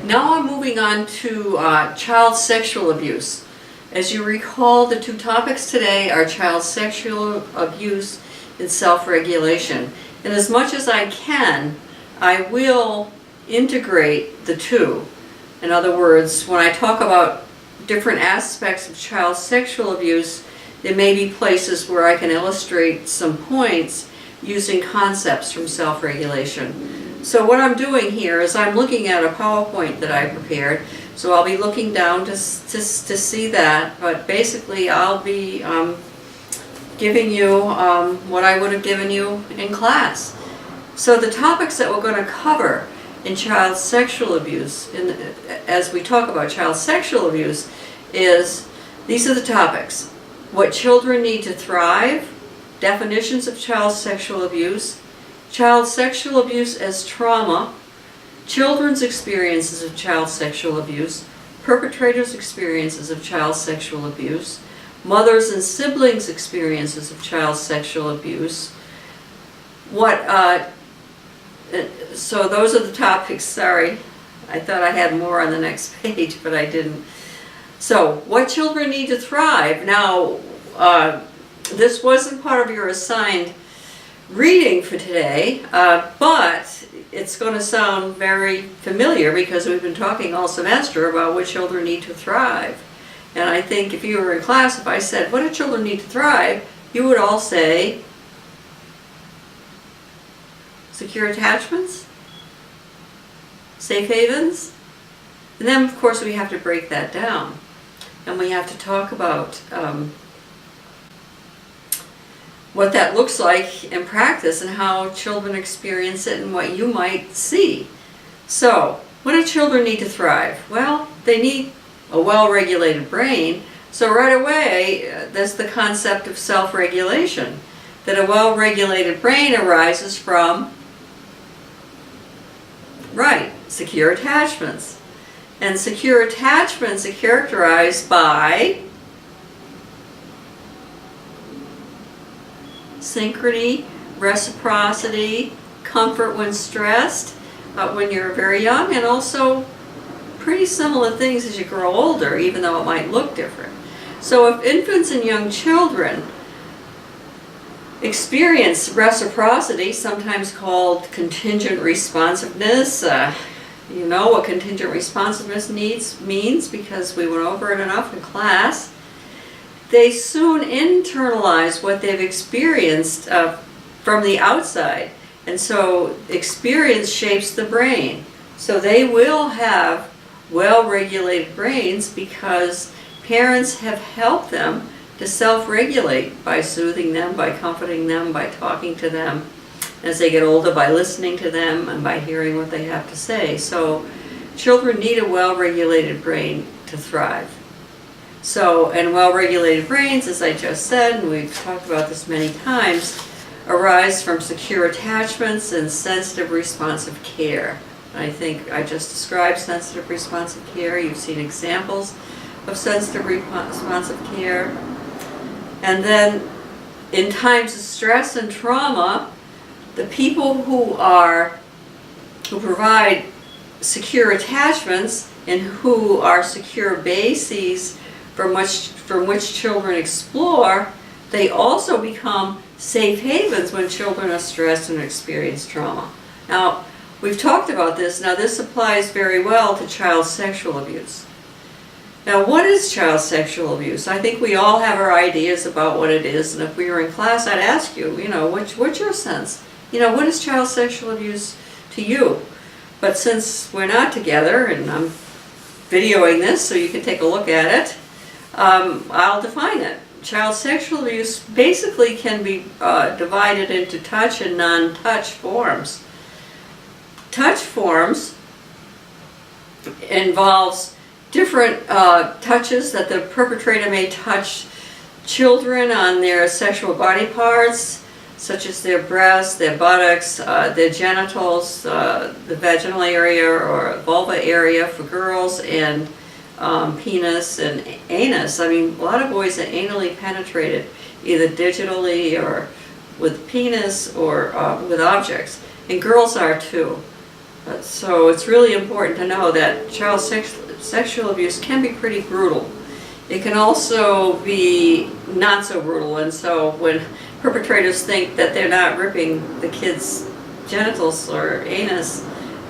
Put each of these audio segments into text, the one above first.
Now I'm moving on to child sexual abuse. As you recall, the two topics today are child sexual abuse and self-regulation. And as much as I can, I will integrate the two. In other words, when I talk about different aspects of child sexual abuse, there may be places where I can illustrate some points using concepts from self-regulation. So what I'm doing here is I'm looking at a PowerPoint that I prepared. So I'll be looking down to see that, but basically I'll be giving you what I would have given you in class. So the topics that we're going to cover in child sexual abuse, as we talk about child sexual abuse, these are the topics: what children need to thrive, definitions of child sexual abuse as trauma, children's experiences of child sexual abuse, perpetrators' experiences of child sexual abuse, mothers and siblings' experiences of child sexual abuse. So those are the topics. Sorry, I thought I had more on the next page, but I didn't. So, what children need to thrive. Now, this wasn't part of your assigned reading for today, but it's going to sound very familiar because we've been talking all semester about what children need to thrive. And I think if you were in class, if I said, what do children need to thrive, you would all say, secure attachments, safe havens, and then of course we have to break that down. And we have to talk about what that looks like in practice and how children experience it and what you might see. So, what do children need to thrive? Well, they need a well-regulated brain. So right away, there's the concept of self-regulation. That a well-regulated brain arises from, secure attachments. And secure attachments are characterized by synchrony, reciprocity, comfort when stressed, when you're very young, and also pretty similar things as you grow older, even though it might look different. So if infants and young children experience reciprocity, sometimes called contingent responsiveness, you know what contingent responsiveness means because we went over it enough in class. They soon internalize what they've experienced from the outside. And so experience shapes the brain. So they will have well-regulated brains because parents have helped them to self-regulate by soothing them, by comforting them, by talking to them as they get older, by listening to them and by hearing what they have to say. So children need a well-regulated brain to thrive. So, and well-regulated brains, as I just said, and we've talked about this many times, arise from secure attachments and sensitive responsive care. I think I just described sensitive responsive care. You've seen examples of sensitive responsive care. And then in times of stress and trauma, the people who provide secure attachments and who are secure bases from which children explore, they also become safe havens when children are stressed and experience trauma. Now, we've talked about this. Now, this applies very well to child sexual abuse. Now, what is child sexual abuse? I think we all have our ideas about what it is, and if we were in class, I'd ask you, what's your sense? What is child sexual abuse to you? But since we're not together, and I'm videoing this so you can take a look at it, I'll define it. Child sexual abuse basically can be divided into touch and non-touch forms. Touch forms involves different touches that the perpetrator may touch children on their sexual body parts, such as their breasts, their buttocks, their genitals, the vaginal area or vulva area for girls, and penis and anus. I mean, a lot of boys are anally penetrated, either digitally or with penis or with objects, and girls are too. So it's really important to know that child sexual abuse can be pretty brutal. It can also be not so brutal, and so when perpetrators think that they're not ripping the kid's genitals or anus,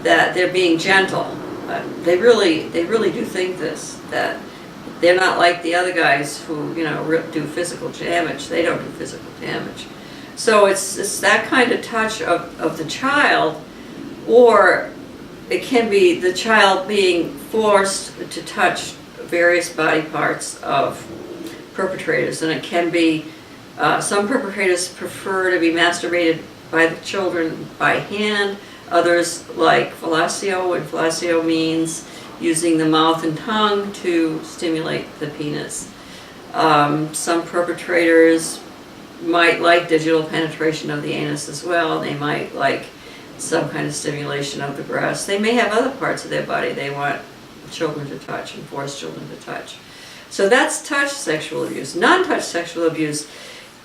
that they're being gentle. They really do think this, that they're not like the other guys who, do physical damage. They don't do physical damage. So it's that kind of touch of the child, or it can be the child being forced to touch various body parts of perpetrators, and it can be some perpetrators prefer to be masturbated by the children by hand. Others like fellatio, and fellatio means using the mouth and tongue to stimulate the penis. Some perpetrators might like digital penetration of the anus as well. They might like some kind of stimulation of the breast. They may have other parts of their body they want children to touch and force children to touch. So that's touch sexual abuse. Non-touch sexual abuse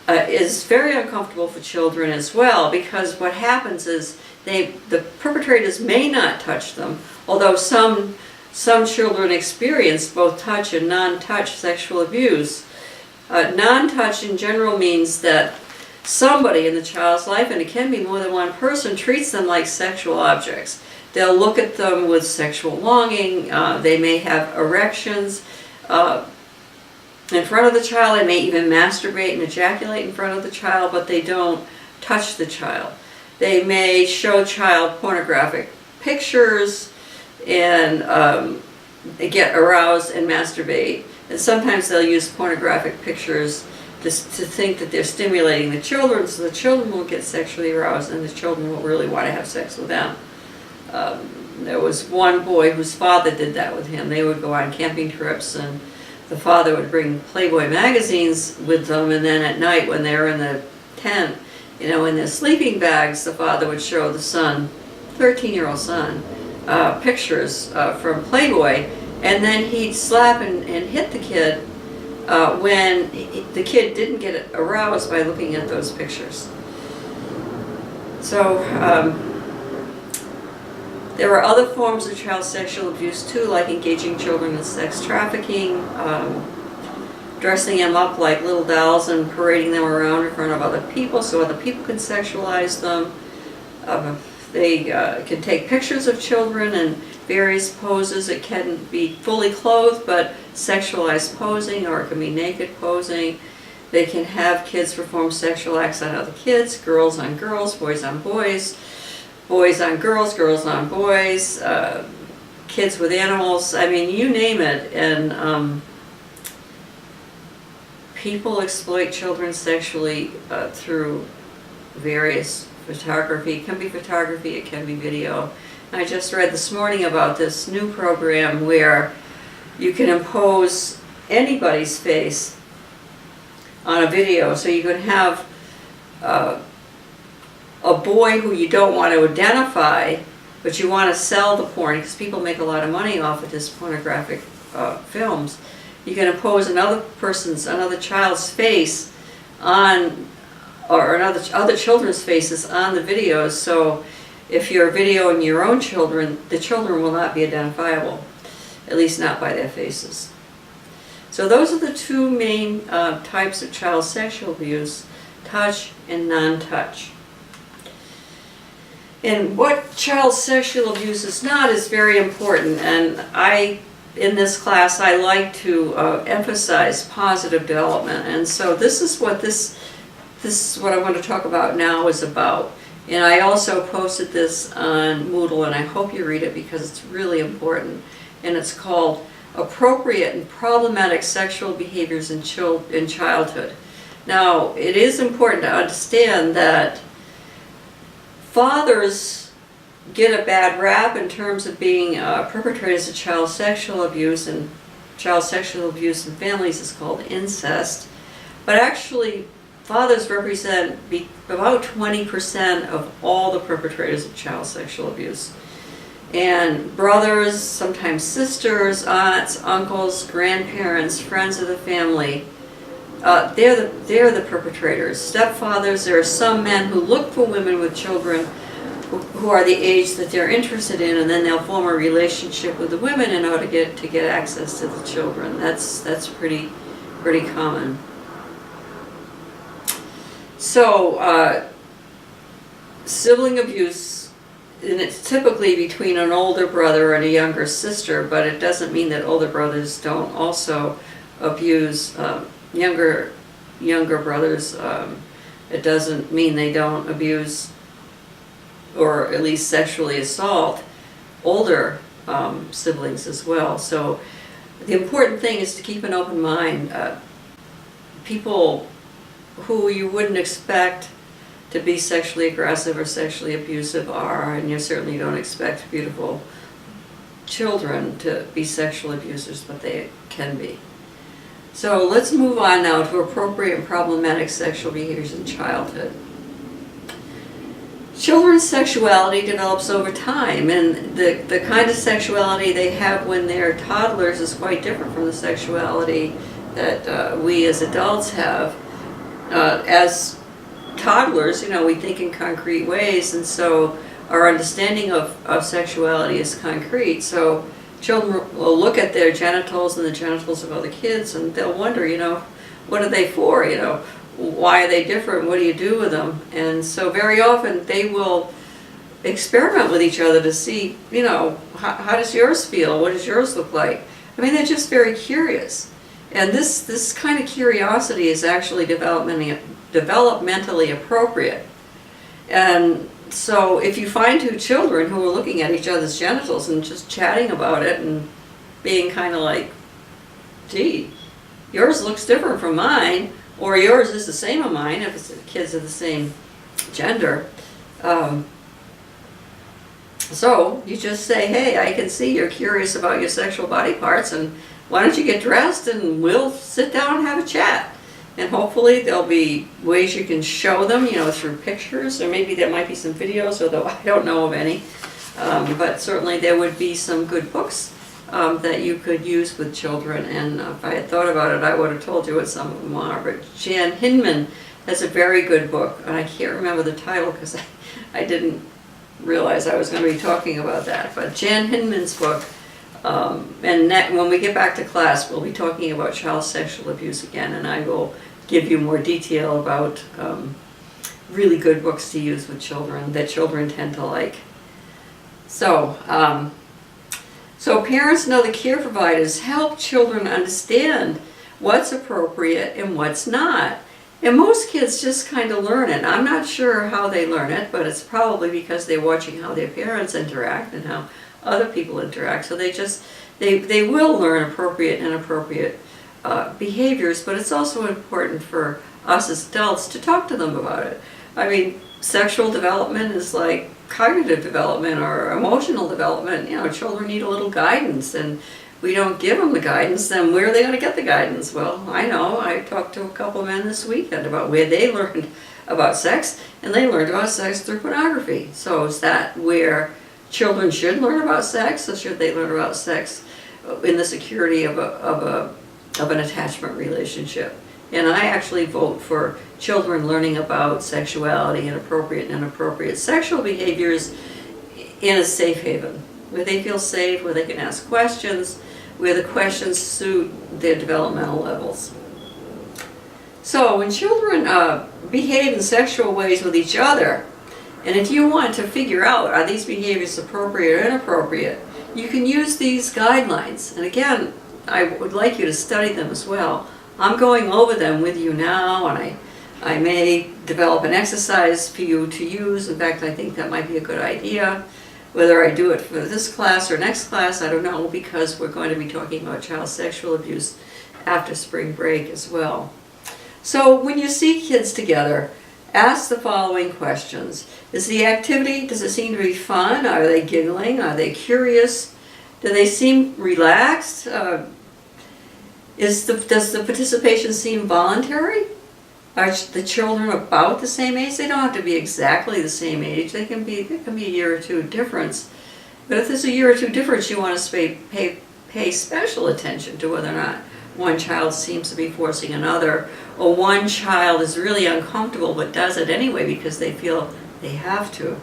is very uncomfortable for children as well, because what happens is the perpetrators may not touch them, although some children experience both touch and non-touch sexual abuse. Non-touch in general means that somebody in the child's life, and it can be more than one person, treats them like sexual objects. They'll look at them with sexual longing. They may have erections in front of the child. They may even masturbate and ejaculate in front of the child, but they don't touch the child. They may show child pornographic pictures and get aroused and masturbate. And sometimes they'll use pornographic pictures to think that they're stimulating the children, so the children will get sexually aroused and the children will really want to have sex with them. There was one boy whose father did that with him. They would go on camping trips, and the father would bring Playboy magazines with them, and then at night when they were in the tent, in their sleeping bags, the father would show the son, 13-year-old son, pictures from Playboy, and then he'd slap and hit the kid when the kid didn't get aroused by looking at those pictures. So there are other forms of child sexual abuse too, like engaging children in sex trafficking, dressing them up like little dolls and parading them around in front of other people so other people can sexualize them. They can take pictures of children in various poses. It can be fully clothed, but sexualized posing, or it can be naked posing. They can have kids perform sexual acts on other kids, girls on girls, boys on boys, boys on girls, girls on boys, kids with animals. I mean, you name it. And people exploit children sexually through various photography. It can be photography, it can be video. I just read this morning about this new program where you can impose anybody's face on a video. So you can have a boy who you don't want to identify, but you want to sell the porn, because people make a lot of money off of this pornographic films. You can impose another child's face on, or other children's faces on the videos. So if you're videoing your own children, the children will not be identifiable, at least not by their faces. So those are the two main types of child sexual abuse: touch and non-touch. And what child sexual abuse is not is very important, and in this class I like to emphasize positive development, and so this is what I want to talk about now is about. And I also posted this on Moodle, and I hope you read it because it's really important. And it's called Appropriate and Problematic Sexual Behaviors in Childhood. Now, it is important to understand that fathers get a bad rap in terms of being perpetrators of child sexual abuse, and child sexual abuse in families is called incest. But actually, fathers represent about 20% of all the perpetrators of child sexual abuse. And brothers, sometimes sisters, aunts, uncles, grandparents, friends of the family, they're the perpetrators. Stepfathers, there are some men who look for women with children who are the age that they're interested in, and then they'll form a relationship with the women in order to get access to the children. That's pretty common. So sibling abuse, and it's typically between an older brother and a younger sister, but it doesn't mean that older brothers don't also abuse younger brothers. It doesn't mean they don't abuse or at least sexually assault older siblings as well. So the important thing is to keep an open mind. People who you wouldn't expect to be sexually aggressive or sexually abusive are, and you certainly don't expect beautiful children to be sexual abusers, but they can be. So let's move on now to appropriate and problematic sexual behaviors in childhood. Children's sexuality develops over time, and the kind of sexuality they have when they're toddlers is quite different from the sexuality that we as adults have. As toddlers, we think in concrete ways, and so our understanding of sexuality is concrete. So children will look at their genitals and the genitals of other kids, and they'll wonder, what are they for? Why are they different? What do you do with them? And so very often they will experiment with each other to see, how does yours feel? What does yours look like? I mean, they're just very curious. And this kind of curiosity is actually developmentally appropriate. And so if you find two children who are looking at each other's genitals and just chatting about it and being kind of like, gee, yours looks different from mine, or yours is the same as mine if it's kids of the same gender. So you just say, hey, I can see you're curious about your sexual body parts, and why don't you get dressed and we'll sit down and have a chat. And hopefully there'll be ways you can show them, through pictures, or maybe there might be some videos, although I don't know of any. But certainly there would be some good books that you could use with children, and if I had thought about it, I would have told you what some of them are. But Jan Hinman has a very good book, and I can't remember the title because I didn't realize I was going to be talking about that. But Jan Hinman's book, and when we get back to class, we'll be talking about child sexual abuse again, and I will give you more detail about really good books to use with children that children tend to like. So parents and other care providers help children understand what's appropriate and what's not. And most kids just kind of learn it. I'm not sure how they learn it, but it's probably because they're watching how their parents interact and how other people interact. So they will learn appropriate and inappropriate behaviors, but it's also important for us as adults to talk to them about it. I mean, sexual development is like cognitive development or emotional development. Children need a little guidance, and we don't give them the guidance, then where are they going to get the guidance? Well, I know, I talked to a couple men this weekend about where they learned about sex, and they learned about sex through pornography. So is that where children should learn about sex, or should they learn about sex in the security of an attachment relationship? And I actually vote for children learning about sexuality and appropriate and inappropriate sexual behaviors in a safe haven, where they feel safe, where they can ask questions, where the questions suit their developmental levels. So when children behave in sexual ways with each other, and if you want to figure out, are these behaviors appropriate or inappropriate, you can use these guidelines. And again, I would like you to study them as well. I'm going over them with you now, and I may develop an exercise for you to use. In fact, I think that might be a good idea. Whether I do it for this class or next class, I don't know, because we're going to be talking about child sexual abuse after spring break as well. So when you see kids together, ask the following questions. Does it seem to be fun? Are they giggling? Are they curious? Do they seem relaxed? Does the participation seem voluntary? Are the children about the same age? They don't have to be exactly the same age. There can be a year or two difference. But if there's a year or two difference, you want to pay special attention to whether or not one child seems to be forcing another, or one child is really uncomfortable but does it anyway because they feel they have to.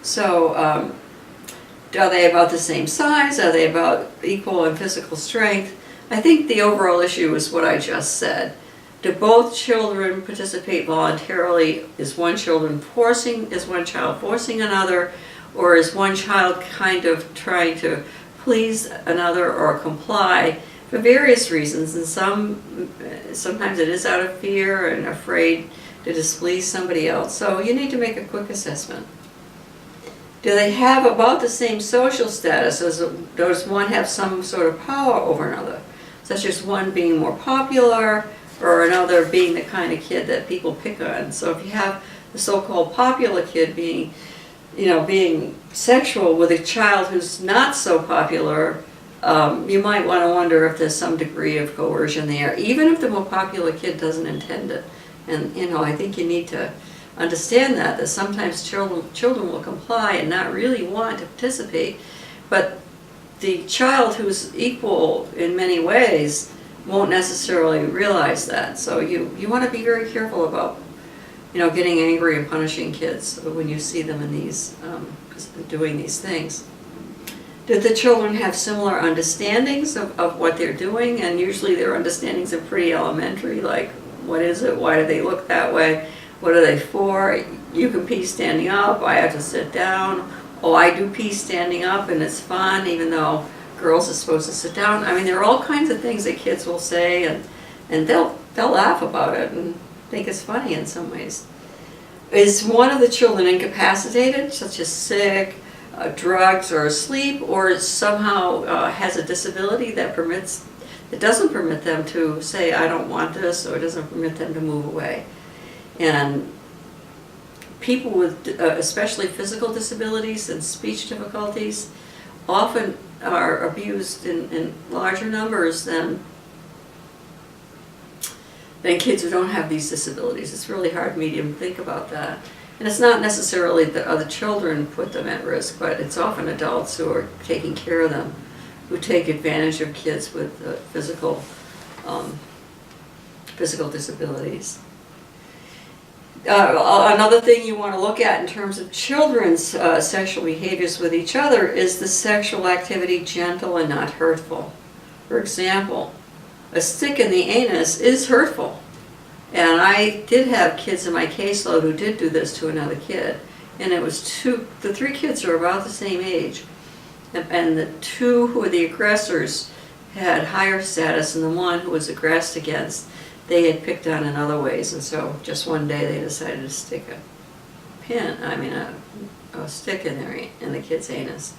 So are they about the same size? Are they about equal in physical strength? I think the overall issue is what I just said. Do both children participate voluntarily? Is one child forcing another, or is one child kind of trying to please another or comply for various reasons? And sometimes it is out of fear and afraid to displease somebody else. So you need to make a quick assessment. Do they have about the same social status? Does one have some sort of power over another, such as one being more popular or another being the kind of kid that people pick on? So if you have the so-called popular kid being sexual with a child who's not so popular, you might want to wonder if there's some degree of coercion there, even if the more popular kid doesn't intend it. And I think you need to understand that sometimes children will comply and not really want to participate, but the child who's equal in many ways won't necessarily realize that. So you want to be very careful about getting angry and punishing kids when you see them in these doing these things. Do the children have similar understandings of what they're doing? And usually their understandings are pretty elementary, like what is it, why do they look that way, what are they for? You can pee standing up, I have to sit down. Oh, I do pee standing up and it's fun, even though girls are supposed to sit down. I mean, there are all kinds of things that kids will say, and they'll laugh about it and think it's funny in some ways. Is one of the children incapacitated, such as sick, drugs, or asleep, or somehow has a disability that doesn't permit them to say, I don't want this, or it doesn't permit them to move away? And people with especially physical disabilities and speech difficulties often are abused in larger numbers than kids who don't have these disabilities. It's really hard for me to even think about that. And it's not necessarily that other children put them at risk, but it's often adults who are taking care of them who take advantage of kids with physical disabilities. Another thing you want to look at in terms of children's sexual behaviors with each other is the sexual activity gentle and not hurtful. For example, a stick in the anus is hurtful. And I did have kids in my caseload who did do this to another kid. And it was the three kids are about the same age. And the two who were the aggressors had higher status, and the one who was aggressed against, they had picked on in other ways. And so just one day they decided to stick a stick in the kid's anus.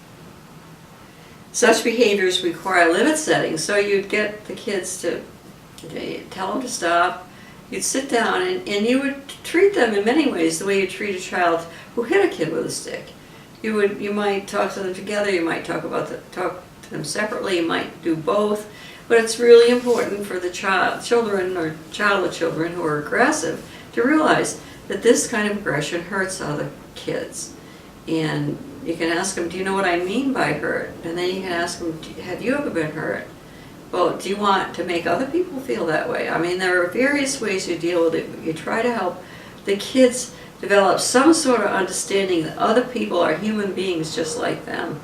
Such behaviors require limit setting, so you'd get the kids to tell them to stop. You'd sit down and you would treat them in many ways the way you treat a child who hit a kid with a stick. You might talk to them together, you might talk to them separately, you might do both, but it's really important for the children who are aggressive to realize that this kind of aggression hurts other kids. And you can ask them, do you know what I mean by hurt? And then you can ask them, have you ever been hurt? Well, do you want to make other people feel that way? I mean, there are various ways you deal with it. You try to help the kids develop some sort of understanding that other people are human beings just like them.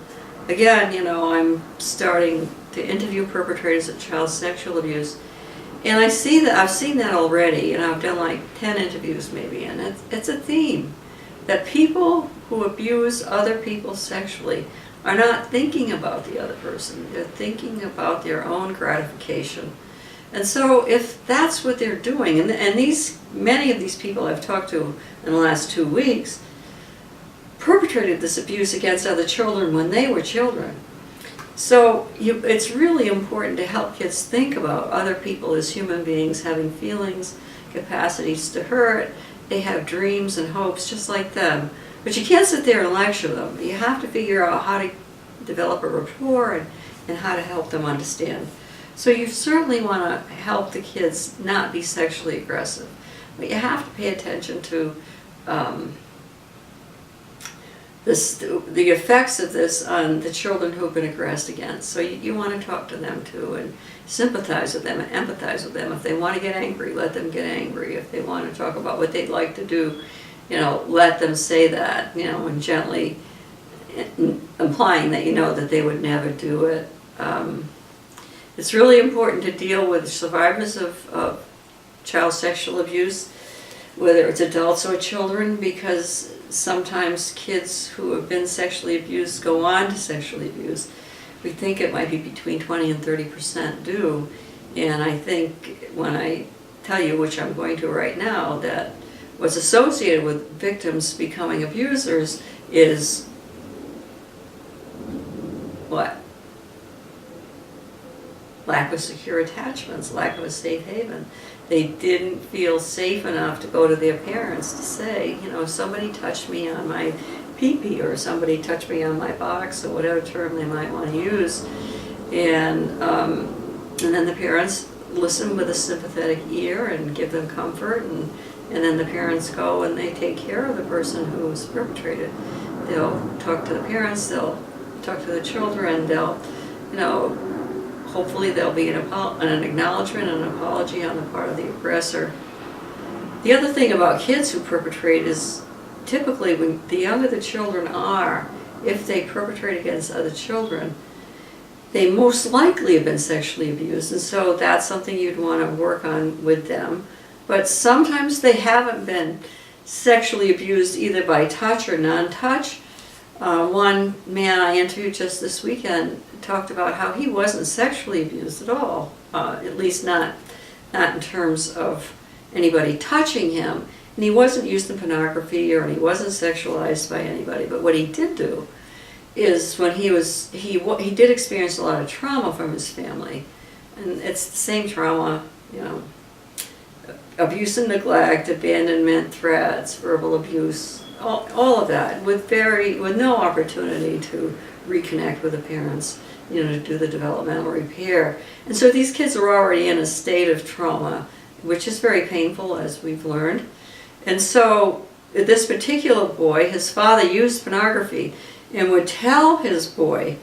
Again, I'm starting to interview perpetrators of child sexual abuse, and I've seen that already, and I've done like 10 interviews maybe, and it's a theme that people who abuse other people sexually are not thinking about the other person. They're thinking about their own gratification. And so if that's what they're doing, and many of these people I've talked to in the last 2 weeks perpetrated this abuse against other children when they were children. So it's really important to help kids think about other people as human beings having feelings, capacities to hurt. They have dreams and hopes just like them. But you can't sit there and lecture them. You have to figure out how to develop a rapport and how to help them understand. So you certainly want to help the kids not be sexually aggressive. But you have to pay attention to the effects of this on the children who have been aggressed against. So you want to talk to them too and sympathize with them and empathize with them. If they want to get angry, let them get angry. If they want to talk about what they'd like to do, let them say that, and gently implying that you know that they would never do it. It's really important to deal with survivors of child sexual abuse, whether it's adults or children, because sometimes kids who have been sexually abused go on to sexually abuse. We think it might be between 20 and 30% do, and I think when I tell you, which I'm going to right now, that what's associated with victims becoming abusers is what? Lack of secure attachments, lack of a safe haven. They didn't feel safe enough to go to their parents to say, you know, somebody touched me on my pee-pee, or somebody touched me on my box, or whatever term they might want to use. And then the parents listen with a sympathetic ear and give them comfort, and then the parents go and they take care of the person who's perpetrated. They'll talk to the parents, they'll talk to the children, they'll, you know, hopefully there'll be an acknowledgement and an apology on the part of the aggressor. The other thing about kids who perpetrate is typically when the younger the children are, if they perpetrate against other children, they most likely have been sexually abused, and so that's something you'd want to work on with them. But sometimes they haven't been sexually abused either by touch or non-touch. One man I interviewed just this weekend talked about how he wasn't sexually abused at all, at least not in terms of anybody touching him, and he wasn't used in pornography or he wasn't sexualized by anybody. But what he did do is when he did experience a lot of trauma from his family, and it's the same trauma, you know, abuse and neglect, abandonment, threats, verbal abuse, all of that, with no opportunity to reconnect with the parents, you know, to do the developmental repair. And so these kids are already in a state of trauma, which is very painful, as we've learned. And so this particular boy, his father used pornography and would tell his boy,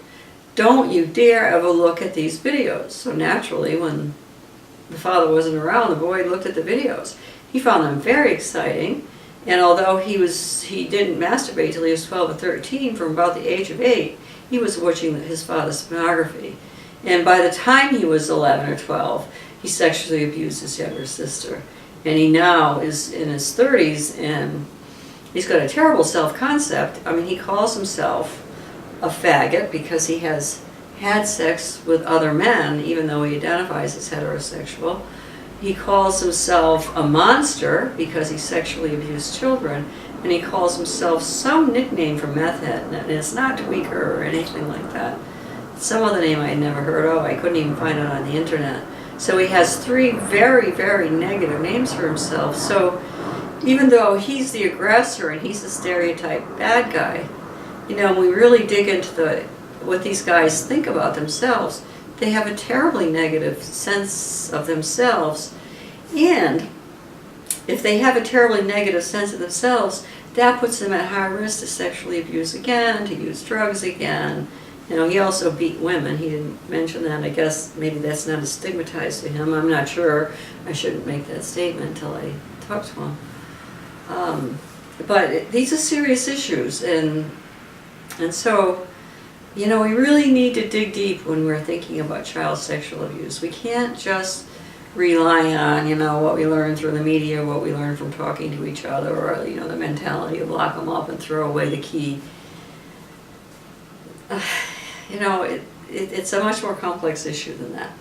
don't you dare ever look at these videos. So naturally, when the father wasn't around, the boy looked at the videos. He found them very exciting, and although he didn't masturbate till he was 12 or 13, from about the age of 8, he was watching his father's pornography. And by the time he was 11 or 12, he sexually abused his younger sister. And he now is in his 30s, and he's got a terrible self-concept. I mean, he calls himself a faggot because he has had sex with other men, even though he identifies as heterosexual. He calls himself a monster because he sexually abused children, and he calls himself some nickname for meth head, and it's not tweaker or anything like that. It's some other name I had never heard of. I couldn't even find it on the internet. So he has 3 very, very negative names for himself. So even though he's the aggressor and he's the stereotype bad guy, you know, when we really dig into what these guys think about themselves, they have a terribly negative sense of themselves. And if they have a terribly negative sense of themselves, that puts them at high risk to sexually abuse again, to use drugs again. You know, he also beat women. He didn't mention that. I guess maybe that's not as stigmatized to him. I'm not sure. I shouldn't make that statement until I talk to him. But these are serious issues, and so, you know, we really need to dig deep when we're thinking about child sexual abuse. We can't just rely on, you know, what we learn through the media, what we learn from talking to each other, or, you know, the mentality of lock them up and throw away the key. You know, it's a much more complex issue than that.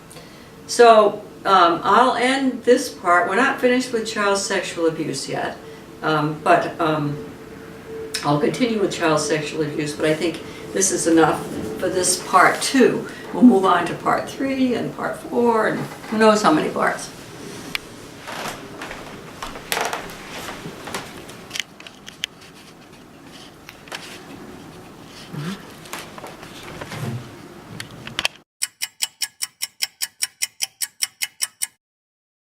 So I'll end this part. We're not finished with child sexual abuse yet, but I'll continue with child sexual abuse, but I think this is enough for this part 2. We'll move on to part 3 and part 4, and who knows how many parts.